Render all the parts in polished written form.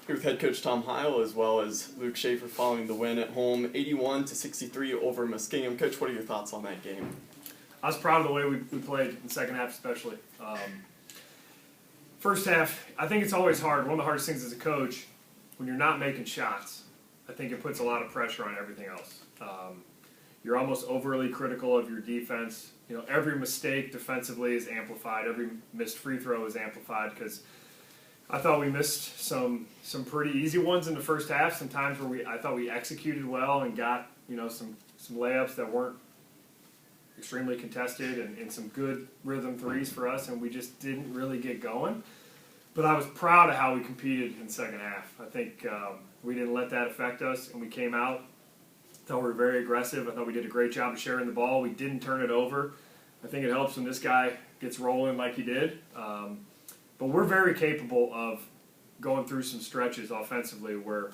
Here with head coach Tom Heil as well as Luke Schaefer following the win at home, 81-63 over Muskingum. Coach, what are your thoughts on that game? I was proud of the way we played in the second half especially. First half, I think it's always hard. One of the hardest things as a coach, when you're not making shots, I think it puts a lot of pressure on everything else. You're almost overly critical of your defense. You know, every mistake defensively is amplified. Every missed free throw is amplified because I thought we missed some pretty easy ones in the first half. Some times where I thought we executed well and got some layups that weren't extremely contested and some good rhythm threes for us, and we just didn't really get going. But I was proud of how we competed in the second half. I think we didn't let that affect us, and we came out. I thought we were very aggressive. I thought we did a great job of sharing the ball. We didn't turn it over. I think it helps when this guy gets rolling like he did. But we're very capable of going through some stretches offensively where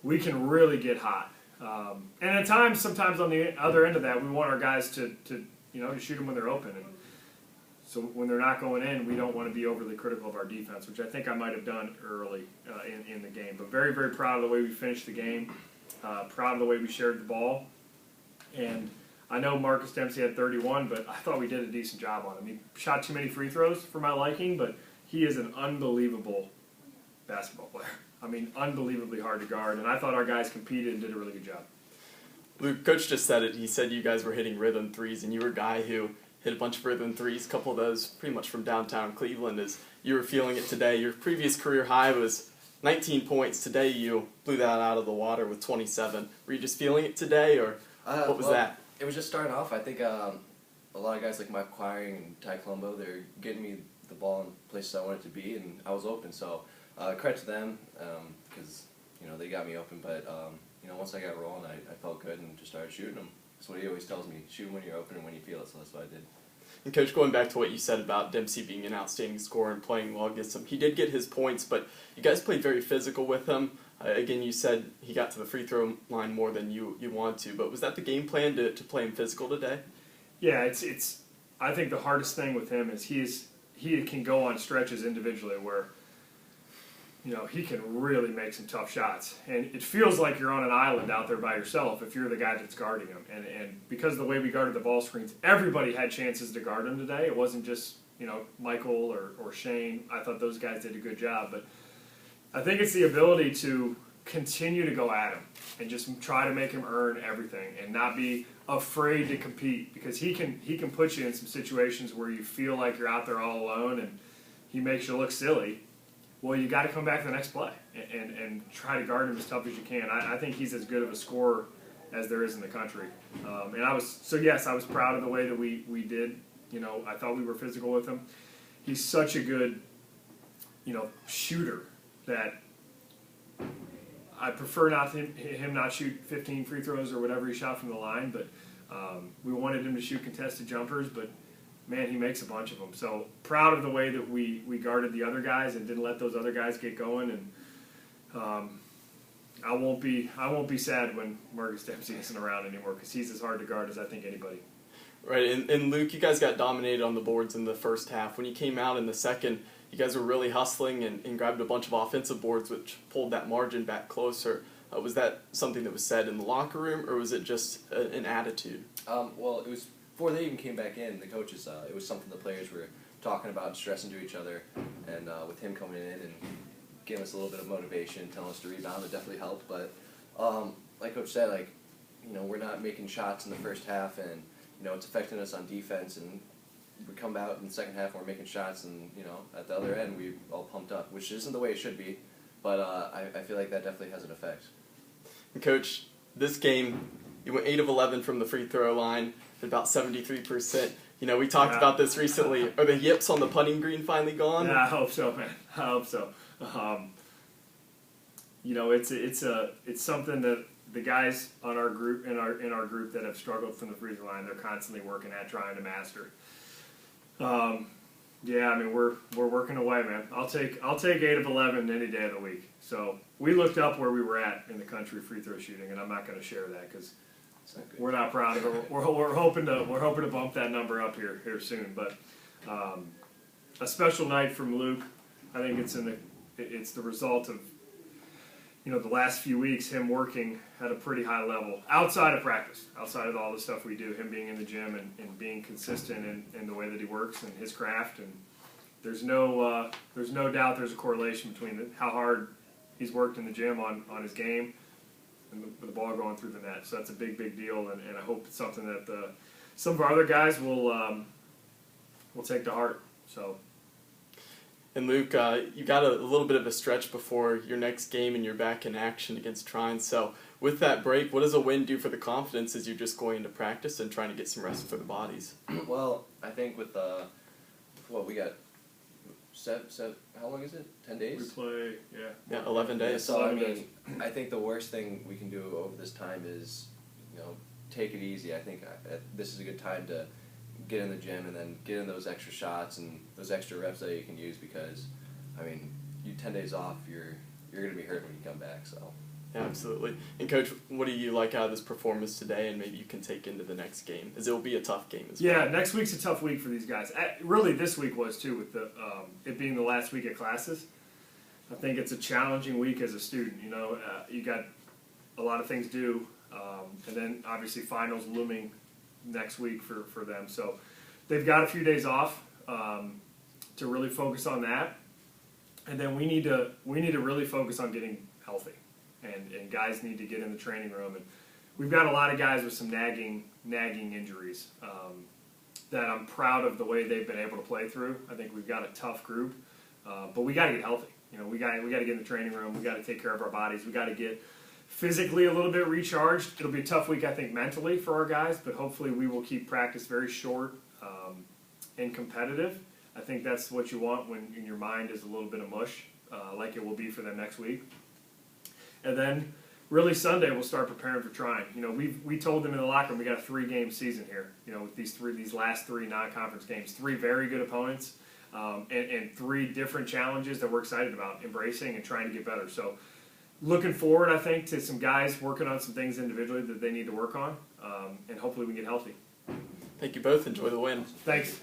we can really get hot. And at times, sometimes on the other end of that, we want our guys to shoot them when they're open. And so when they're not going in, we don't want to be overly critical of our defense, which I think I might have done early in the game. But very, very proud of the way we finished the game. Proud of the way we shared the ball. And I know Marcus Dempsey had 31, but I thought we did a decent job on him. He shot too many free throws for my liking, but he is an unbelievable basketball player. I mean, unbelievably hard to guard, and I thought our guys competed and did a really good job. Luke, Coach just said it. He said you guys were hitting rhythm threes, and you were a guy who hit a bunch of rhythm threes, a couple of those pretty much from downtown Cleveland. As you were feeling it today, your previous career high was 19 points. Today you blew that out of the water with 27. Were you just feeling it today, or what was that? It was just starting off. I think a lot of guys like Mike Quiring and Ty Colombo, they're getting me the ball in places I wanted it to be, and I was open. So credit to them because they got me open. But once I got rolling, I felt good and just started shooting them. That's what he always tells me: shoot when you're open and when you feel it. So that's what I did. And Coach, going back to what you said about Dempsey being an outstanding scorer and playing well against him, he did get his points, but you guys played very physical with him. Again, you said he got to the free throw line more than you wanted to, but was that the game plan to play him physical today? Yeah, it's. I think the hardest thing with him is he can go on stretches individually where he can really make some tough shots, and it feels like you're on an island out there by yourself if you're the guy that's guarding him. And because of the way we guarded the ball screens, everybody had chances to guard him today. It wasn't just Michael or Shane. I thought those guys did a good job, but I think it's the ability to continue to go at him and just try to make him earn everything and not be afraid to compete, because he can put you in some situations where you feel like you're out there all alone and he makes you look silly. Well, you got to come back to the next play and try to guard him as tough as you can. I think he's as good of a scorer as there is in the country. And I was proud of the way that we did. I thought we were physical with him. He's such a good shooter that I prefer him not shoot 15 free throws or whatever he shot from the line, but we wanted him to shoot contested jumpers, but man, he makes a bunch of them. So proud of the way that we guarded the other guys and didn't let those other guys get going. And I won't be sad when Marcus Dempsey isn't around anymore, because he's as hard to guard as I think anybody. Right, and Luke, you guys got dominated on the boards in the first half. When you came out in the second, you guys were really hustling and grabbed a bunch of offensive boards, which pulled that margin back closer. Was that something that was said in the locker room, or was it just an attitude? Well, it was before they even came back in. The coaches, it was something the players were talking about and stressing to each other. And with him coming in and giving us a little bit of motivation, telling us to rebound, it definitely helped. But like Coach said, we're not making shots in the first half, and it's affecting us on defense. And we come out in the second half and we're making shots, and at the other end we all pumped up, which isn't the way it should be. But I feel like that definitely has an effect. And Coach, this game, you went 8 of 11 from the free throw line, at about 73%. We talked about this recently. Are the yips on the putting green finally gone? Yeah, I hope so, man. I hope so. It's something that the guys on our group in our group that have struggled from the free throw line, they're constantly working at trying to master. We're working away, man. I'll take 8 of 11 any day of the week. So we looked up where we were at in the country free throw shooting, and I'm not going to share that because we're not proud of it. We're hoping to bump that number up here soon. But a special night from Luke. I think it's the result of the last few weeks, him working at a pretty high level outside of practice, outside of all the stuff we do, him being in the gym and being consistent in the way that he works and his craft. And there's no doubt there's a correlation between how hard he's worked in the gym on his game and the ball going through the net. So that's a big deal, and I hope it's something that some of our other guys will take to heart. So. And Luke, you got a little bit of a stretch before your next game and you're back in action against Trine. So with that break, what does a win do for the confidence as you're just going into practice and trying to get some rest for the bodies? Well, I think with what we got, how long is it? 10 days? We play, Yeah, 11 days. Yeah, so I mean, I think the worst thing we can do over this time is, take it easy. I think this is a good time to get in the gym and then get in those extra shots and those extra reps that you can use, because, I mean, you 10 days off, you're going to be hurt when you come back. So. Yeah, absolutely. And Coach, what do you like out of this performance today, and maybe you can take into the next game, as it will be a tough game as well? Yeah, next week's a tough week for these guys. Really, this week was too, with it being the last week of classes. I think it's a challenging week as a student. You got a lot of things due, and then obviously finals looming next week for them. So they've got a few days off to really focus on that, and then we need to really focus on getting healthy, and guys need to get in the training room. And we've got a lot of guys with some nagging injuries that I'm proud of the way they've been able to play through. I think we've got a tough group, but we got to get healthy. We got to get in the training room. We got to take care of our bodies. We got to get physically a little bit recharged. It'll be a tough week, I think, mentally for our guys, but hopefully we will keep practice very short and competitive. I think that's what you want when your mind is a little bit of mush, like it will be for them next week. And then really Sunday we'll start preparing for Trine. We told them in the locker room we got a 3-game season here. With these last 3 non-conference games, 3 very good opponents, and 3 different challenges that we're excited about embracing and trying to get better. So. Looking forward, I think, to some guys working on some things individually that they need to work on, and hopefully we can get healthy. Thank you both. Enjoy the win. Thanks.